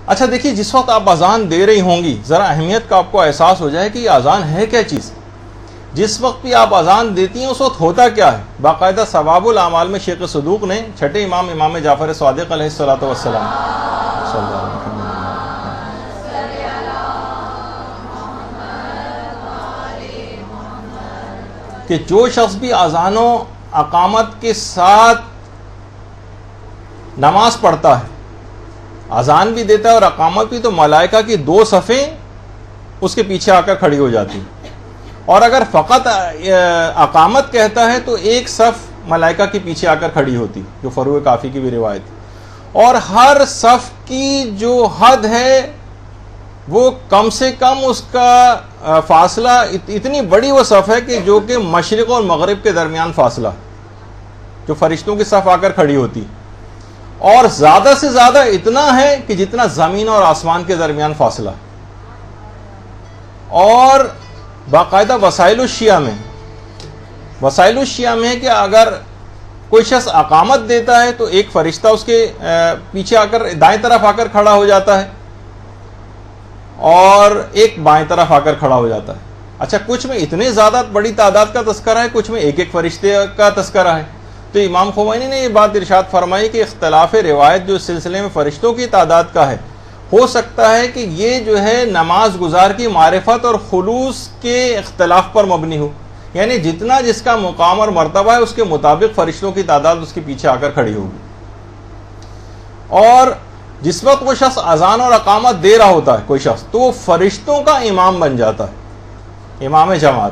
اچھا دیکھیے، جس وقت آپ اذان دے رہی ہوں گی ذرا اہمیت کا آپ کو احساس ہو جائے کہ یہ اذان ہے کیا چیز. جس وقت بھی آپ اذان دیتی ہیں اس وقت ہوتا کیا ہے. باقاعدہ ثواب الاعمال میں شیخ صدوق نے چھٹے امام جعفر صادق علیہ الصلوۃ والسلام کہ جو شخص بھی اذان و اقامت کے ساتھ نماز پڑھتا ہے، اذان بھی دیتا ہے اور اقامت بھی، تو ملائکہ کی 2 صفیں اس کے پیچھے آ کر کھڑی ہو جاتی. اور اگر فقط اقامت کہتا ہے تو 1 صف ملائکہ کے پیچھے آ کر کھڑی ہوتی، جو فروع کافی کی بھی روایت. اور ہر صف کی جو حد ہے وہ کم سے کم اس کا فاصلہ، اتنی بڑی وہ صف ہے کہ جو کہ مشرق اور مغرب کے درمیان فاصلہ، جو فرشتوں کی صف آ کر کھڑی ہوتی. اور زیادہ سے زیادہ اتنا ہے کہ جتنا زمین اور آسمان کے درمیان فاصلہ. اور باقاعدہ وسائل الشیعہ میں کہ اگر کوئی شخص اقامت دیتا ہے تو ایک فرشتہ اس کے پیچھے آ کر دائیں طرف آ کر کھڑا ہو جاتا ہے اور ایک بائیں طرف آ کر کھڑا ہو جاتا ہے. اچھا، کچھ میں اتنے زیادہ بڑی تعداد کا تذکرہ ہے، کچھ میں ایک فرشتے کا تذکرہ ہے. تو امام خمینی نے یہ بات ارشاد فرمائی کہ اختلاف روایت جو اس سلسلے میں فرشتوں کی تعداد کا ہے، ہو سکتا ہے کہ یہ جو ہے نماز گزار کی معرفت اور خلوص کے اختلاف پر مبنی ہو. یعنی جتنا جس کا مقام اور مرتبہ ہے اس کے مطابق فرشتوں کی تعداد اس کے پیچھے آ کر کھڑی ہوگی. اور جس وقت وہ شخص اذان اور اقامت دے رہا ہوتا ہے کوئی شخص، تو وہ فرشتوں کا امام بن جاتا ہے، امام جماعت.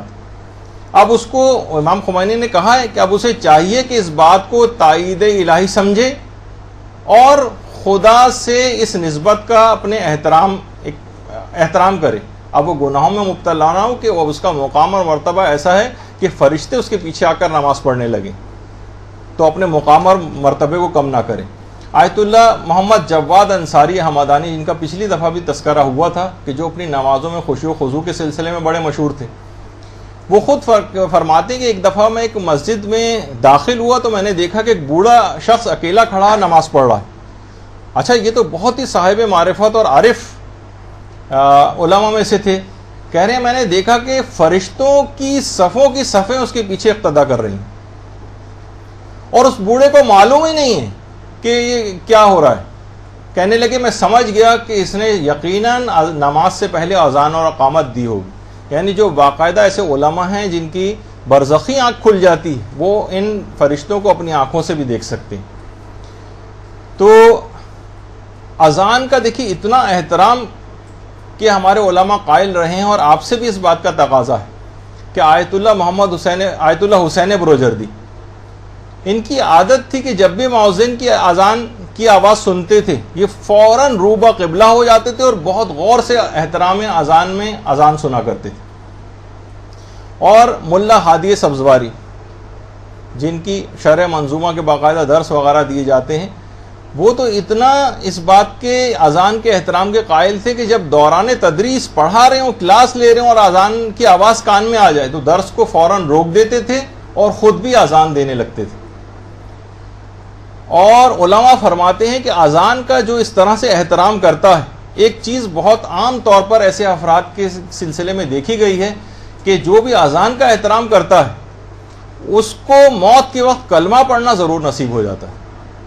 اب اس کو امام خمینی نے کہا ہے کہ اب اسے چاہیے کہ اس بات کو تائید الہی سمجھے اور خدا سے اس نسبت کا اپنے احترام کرے. اب وہ گناہوں میں مبتلا نہ ہو کہ وہ اس کا مقام اور مرتبہ ایسا ہے کہ فرشتے اس کے پیچھے آ کر نماز پڑھنے لگے، تو اپنے مقام اور مرتبے کو کم نہ کرے. آیت اللہ محمد جواد انصاری حمدانی، جن کا پچھلی دفعہ بھی تذکرہ ہوا تھا کہ جو اپنی نمازوں میں خشوع و خضوع کے سلسلے میں بڑے مشہور تھے، وہ خود فرماتے ہیں کہ ایک دفعہ میں ایک مسجد میں داخل ہوا تو میں نے دیکھا کہ ایک بوڑھا شخص اکیلا کھڑا نماز پڑھ رہا ہے. اچھا، یہ تو بہت ہی صاحب معرفت اور عارف علماء میں سے تھے. کہہ رہے ہیں میں نے دیکھا کہ فرشتوں کی صفوں کی صفیں اس کے پیچھے اقتدا کر رہی ہیں اور اس بوڑھے کو معلوم ہی نہیں ہے کہ یہ کیا ہو رہا ہے. کہنے لگے میں سمجھ گیا کہ اس نے یقیناً نماز سے پہلے اذان اور اقامت دی ہوگی. یعنی جو باقاعدہ ایسے علماء ہیں جن کی برزخی آنکھ کھل جاتی، وہ ان فرشتوں کو اپنی آنکھوں سے بھی دیکھ سکتے ہیں. تو اذان کا دیکھیے اتنا احترام کہ ہمارے علماء قائل رہے ہیں، اور آپ سے بھی اس بات کا تقاضا ہے کہ آیت اللہ حسین بروجردی، ان کی عادت تھی کہ جب بھی مؤذن کی اذان کی آواز سنتے تھے یہ فوراً روبہ قبلہ ہو جاتے تھے اور بہت غور سے احترام اذان میں اذان سنا کرتے تھے. اور ملا ہادی سبزواری، جن کی شرح منظومہ کے باقاعدہ درس وغیرہ دیے جاتے ہیں، وہ تو اتنا اس بات کے اذان کے احترام کے قائل تھے کہ جب دوران تدریس پڑھا رہے ہوں، کلاس لے رہے ہوں اور اذان کی آواز کان میں آ جائے تو درس کو فوراً روک دیتے تھے اور خود بھی اذان دینے لگتے تھے. اور علماء فرماتے ہیں کہ اذان کا جو اس طرح سے احترام کرتا ہے، ایک چیز بہت عام طور پر ایسے افراد کے سلسلے میں دیکھی گئی ہے کہ جو بھی اذان کا احترام کرتا ہے اس کو موت کے وقت کلمہ پڑھنا ضرور نصیب ہو جاتا ہے.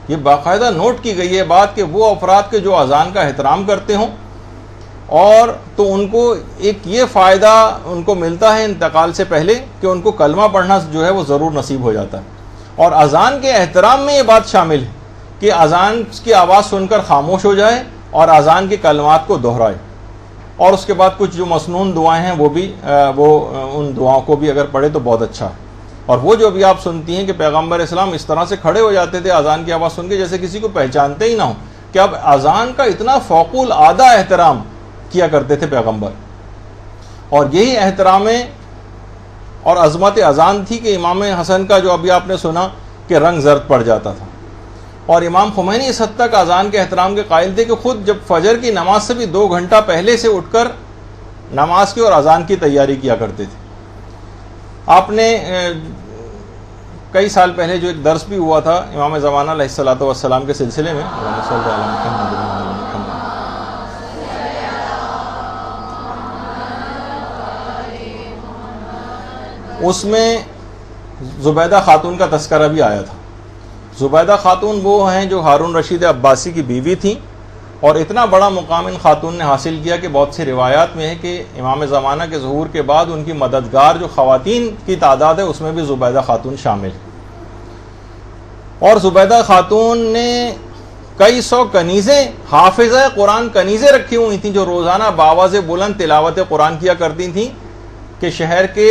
یہ باقاعدہ نوٹ کی گئی ہے بات کہ وہ افراد کے جو اذان کا احترام کرتے ہوں اور تو ان کو ایک یہ فائدہ ان کو ملتا ہے انتقال سے پہلے کہ ان کو کلمہ پڑھنا جو ہے وہ ضرور نصیب ہو جاتا ہے. اور اذان کے احترام میں یہ بات شامل ہے کہ اذان کی آواز سن کر خاموش ہو جائے اور اذان کے کلمات کو دہرائے، اور اس کے بعد کچھ جو مسنون دعائیں ہیں وہ ان دعاؤں کو بھی اگر پڑھے تو بہت اچھا ہے. اور وہ جو بھی آپ سنتی ہیں کہ پیغمبر اسلام اس طرح سے کھڑے ہو جاتے تھے اذان کی آواز سن کے جیسے کسی کو پہچانتے ہی نہ ہو، کہ اب اذان کا اتنا فوق العادہ احترام کیا کرتے تھے پیغمبر. اور یہی احترام اور عظمت اذان تھی کہ امام حسن کا جو ابھی آپ نے سنا کہ رنگ زرد پڑ جاتا تھا. اور امام خمینی اس حد تک اذان کے احترام کے قائل تھے کہ خود جب فجر کی نماز سے بھی 2 گھنٹہ پہلے سے اٹھ کر نماز کی اور اذان کی تیاری کیا کرتے تھے. آپ نے کئی سال پہلے جو ایک درس بھی ہوا تھا امام زمانہ علیہ الصلوۃ والسلام کے سلسلے میں، اس میں زبیدہ خاتون کا تذکرہ بھی آیا تھا. زبیدہ خاتون وہ ہیں جو ہارون رشید عباسی کی بیوی تھیں, اور اتنا بڑا مقام ان خاتون نے حاصل کیا کہ بہت سی روایات میں ہے کہ امام زمانہ کے ظہور کے بعد ان کی مددگار جو خواتین کی تعداد ہے اس میں بھی زبیدہ خاتون شامل ہے. اور زبیدہ خاتون نے کئی سو کنیزیں, حافظہ قرآن کنیزیں رکھی ہوئی تھیں جو روزانہ باواز بلند تلاوت قرآن کیا کرتی تھیں کہ شہر کے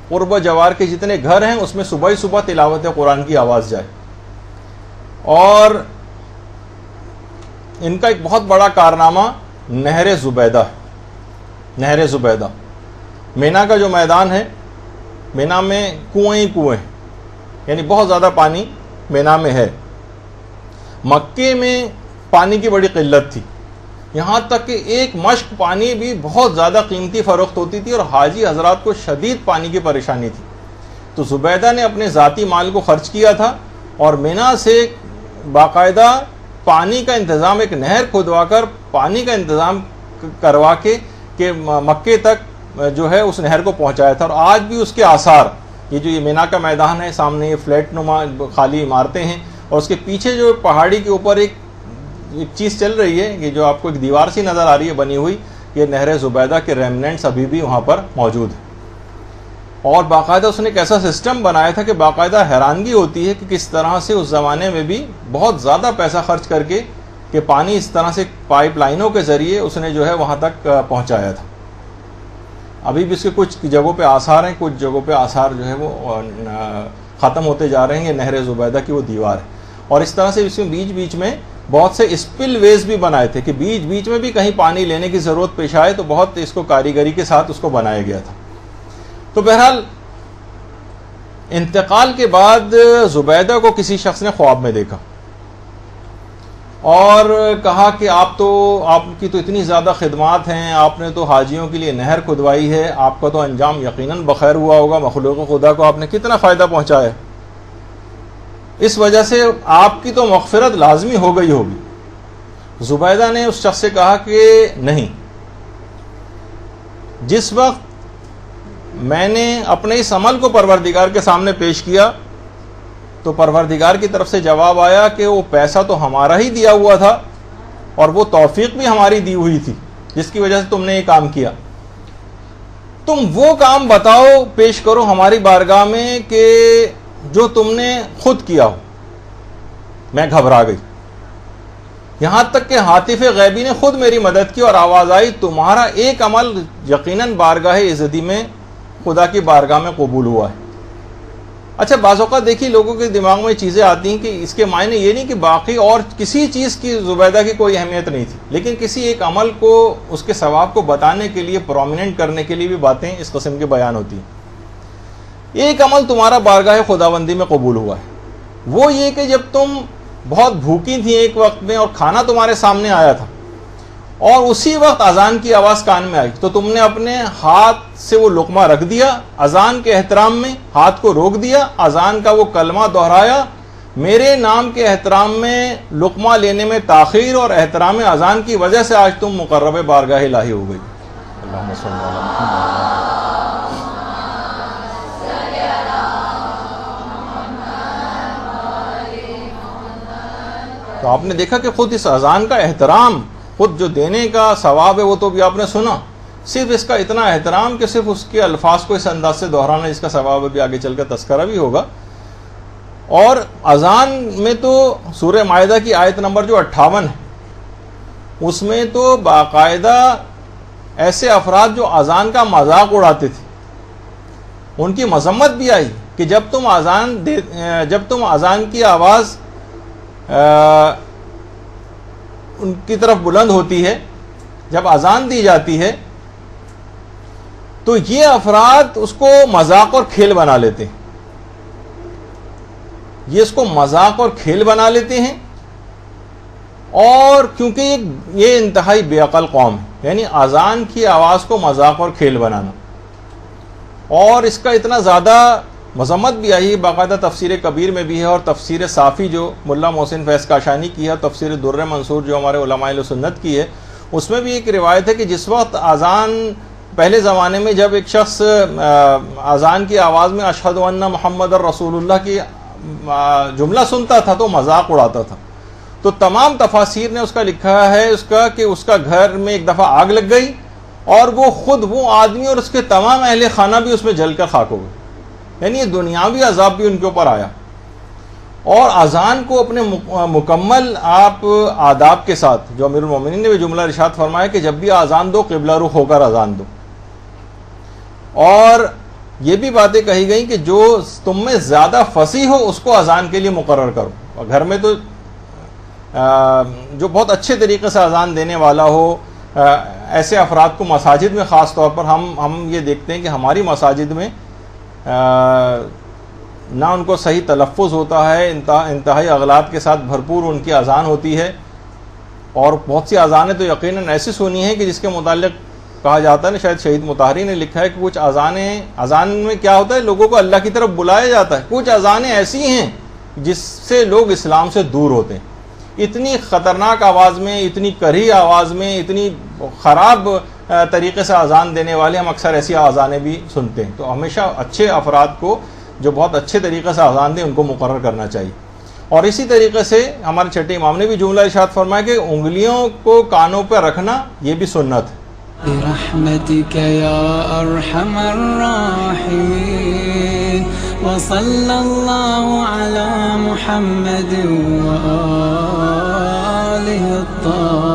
قرب و جوار کے جتنے گھر ہیں اس میں صبح ہی صبح تلاوت قرآن کی آواز جائے. اور ان کا ایک بہت بڑا کارنامہ نہر زبیدہ ہے. نہر زبیدہ مینا کا جو میدان ہے, مینا میں کنویں ہی کنویں, یعنی بہت زیادہ پانی مینا میں ہے. مکے میں پانی کی بڑی قلت تھی, یہاں تک کہ ایک مشک پانی بھی بہت زیادہ قیمتی فروخت ہوتی تھی اور حاجی حضرات کو شدید پانی کی پریشانی تھی. تو زبیدہ نے اپنے ذاتی مال کو خرچ کیا تھا اور مینا سے باقاعدہ پانی کا انتظام, ایک نہر کھدوا کر پانی کا انتظام کروا کے کہ مکے تک جو ہے اس نہر کو پہنچایا تھا. اور آج بھی اس کے آثار, یہ جو یہ مینا کا میدان ہے, سامنے یہ فلیٹ نما خالی عمارتیں ہیں اور اس کے پیچھے جو پہاڑی کے اوپر ایک چیز چل رہی ہے, یہ جو آپ کو ایک دیوار سی نظر آ رہی ہے بنی ہوئی, یہ نہر زبیدہ کے ریمننٹس ابھی بھی وہاں پر موجود ہیں. اور باقاعدہ اس نے ایک ایسا سسٹم بنایا تھا کہ باقاعدہ حیرانگی ہوتی ہے کہ کس طرح سے اس زمانے میں بھی بہت زیادہ پیسہ خرچ کر کے کہ پانی اس طرح سے پائپ لائنوں کے ذریعے اس نے جو ہے وہاں تک پہنچایا تھا. ابھی بھی اس کے کچھ جگہوں پہ آثار ہیں, کچھ جگہوں پہ آثار جو ہے وہ ختم ہوتے جا رہے ہیں. یہ نہر زبیدہ کی وہ دیوار ہے. اور اس طرح سے اس میں بیچ بیچ میں بہت سے اسپل ویز بھی بنائے تھے کہ بیچ بیچ میں بھی کہیں پانی لینے کی ضرورت پیش آئے تو بہت اس کو کاریگری کے ساتھ اس کو بنایا گیا تھا. تو بہرحال انتقال کے بعد زبیدہ کو کسی شخص نے خواب میں دیکھا اور کہا کہ آپ کی تو اتنی زیادہ خدمات ہیں, آپ نے تو حاجیوں کے لیے نہر کھدوائی ہے, آپ کا تو انجام یقیناً بخیر ہوا ہوگا, مخلوق خدا کو آپ نے کتنا فائدہ پہنچایا, اس وجہ سے آپ کی تو مغفرت لازمی ہو گئی ہوگی. زبیدہ نے اس شخص سے کہا کہ نہیں, جس وقت میں نے اپنے اس عمل کو پروردگار کے سامنے پیش کیا تو پروردگار کی طرف سے جواب آیا کہ وہ پیسہ تو ہمارا ہی دیا ہوا تھا اور وہ توفیق بھی ہماری دی ہوئی تھی جس کی وجہ سے تم نے یہ کام کیا. تم وہ کام بتاؤ, پیش کرو ہماری بارگاہ میں کہ جو تم نے خود کیا ہو. میں گھبرا گئی, یہاں تک کہ ہاتف غیبی نے خود میری مدد کی اور آواز آئی تمہارا ایک عمل یقیناً بارگاہ عزتی میں خدا کی بارگاہ میں قبول ہوا ہے. اچھا, بعض اوقات دیکھیے لوگوں کے دماغ میں چیزیں آتی ہیں کہ اس کے معنی یہ نہیں کہ باقی اور کسی چیز کی زبیدہ کی کوئی اہمیت نہیں تھی, لیکن کسی ایک عمل کو اس کے ثواب کو بتانے کے لیے, پرومیننٹ کرنے کے لیے بھی باتیں اس قسم کی بیان ہوتی ہیں. ایک عمل تمہارا بارگاہ خداوندی میں قبول ہوا ہے, وہ یہ کہ جب تم بہت بھوکی تھی ایک وقت میں اور کھانا تمہارے سامنے آیا تھا اور اسی وقت اذان کی آواز کان میں آئی تو تم نے اپنے ہاتھ سے وہ لقمہ رکھ دیا, اذان کے احترام میں ہاتھ کو روک دیا, اذان کا وہ کلمہ دہرایا, میرے نام کے احترام میں لقمہ لینے میں تاخیر اور احترام اذان کی وجہ سے آج تم مقرب بارگاہ الہی ہو گئی. اللہم صلی اللہ علیہ وسلم. تو آپ نے دیکھا کہ خود اس اذان کا احترام, خود جو دینے کا ثواب ہے وہ تو بھی آپ نے سنا, صرف اس کا اتنا احترام کہ صرف اس کے الفاظ کو اس انداز سے دہرانا جس کا ثواب بھی آگے چل کر تذکرہ بھی ہوگا. اور اذان میں تو سورہ مائدہ کی آیت نمبر جو 58 ہے اس میں تو باقاعدہ ایسے افراد جو اذان کا مذاق اڑاتے تھے ان کی مذمت بھی آئی کہ جب تم اذان کی آواز ان کی طرف بلند ہوتی ہے, جب اذان دی جاتی ہے تو یہ افراد اس کو مذاق اور کھیل بنا لیتے ہیں, یہ اس کو مذاق اور کھیل بنا لیتے ہیں. اور کیونکہ یہ انتہائی بے عقل قوم ہے, یعنی اذان کی آواز کو مذاق اور کھیل بنانا, اور اس کا اتنا زیادہ مذمت بھی آئی, باقاعدہ تفسیر کبیر میں بھی ہے اور تفسیر صافی جو ملا محسن فیض کاشانی کی ہے, تفسیر در منصور جو ہمارے علماء اہل سنت کی ہے, اس میں بھی ایک روایت ہے کہ جس وقت اذان پہلے زمانے میں جب ایک شخص اذان کی آواز میں اشہد ان محمد رسول اللہ کی جملہ سنتا تھا تو مذاق اڑاتا تھا. تو تمام تفاسیر نے اس کا لکھا ہے کہ اس کا گھر میں ایک دفعہ آگ لگ گئی اور وہ آدمی اور اس کے تمام اہل خانہ بھی اس میں جل کر خاک ہو گئے. یعنی یہ دنیاوی عذاب بھی ان کے اوپر آیا. اور اذان کو اپنے مکمل آپ آداب کے ساتھ، جو امیر المومنین نے بھی جملہ ارشاد فرمایا کہ جب بھی اذان دو قبلہ رخ ہو کر اذان دو. اور یہ بھی باتیں کہی گئیں کہ جو تم میں زیادہ فصیح ہو اس کو اذان کے لیے مقرر کرو. اور گھر میں تو جو بہت اچھے طریقے سے اذان دینے والا ہو، ایسے افراد کو مساجد میں خاص طور پر ہم یہ دیکھتے ہیں کہ ہماری مساجد میں نہ ان کو صحیح تلفظ ہوتا ہے، انتہائی اغلاط کے ساتھ بھرپور ان کی اذان ہوتی ہے. اور بہت سی اذانیں تو یقیناً ایسی سنی ہیں کہ جس کے متعلق کہا جاتا ہے، شاید شہید مطہری نے لکھا ہے کہ کچھ اذان میں کیا ہوتا ہے، لوگوں کو اللہ کی طرف بلایا جاتا ہے. کچھ اذانیں ایسی ہیں جس سے لوگ اسلام سے دور ہوتے ہیں. اتنی خطرناک آواز میں، اتنی کڑھی آواز میں، اتنی خراب طریقے سے اذان دینے والے ہم اکثر ایسی اذانیں بھی سنتے ہیں. تو ہمیشہ اچھے افراد کو جو بہت اچھے طریقے سے اذان دیں ان کو مقرر کرنا چاہیے. اور اسی طریقے سے ہمارے چھٹے امام نے بھی جملہ ارشاد فرمایا کہ انگلیوں کو کانوں پہ رکھنا یہ بھی سنت ہے. برحمتك يا أرحم الراحمين وصلى الله على محمد وآله الطاهرين.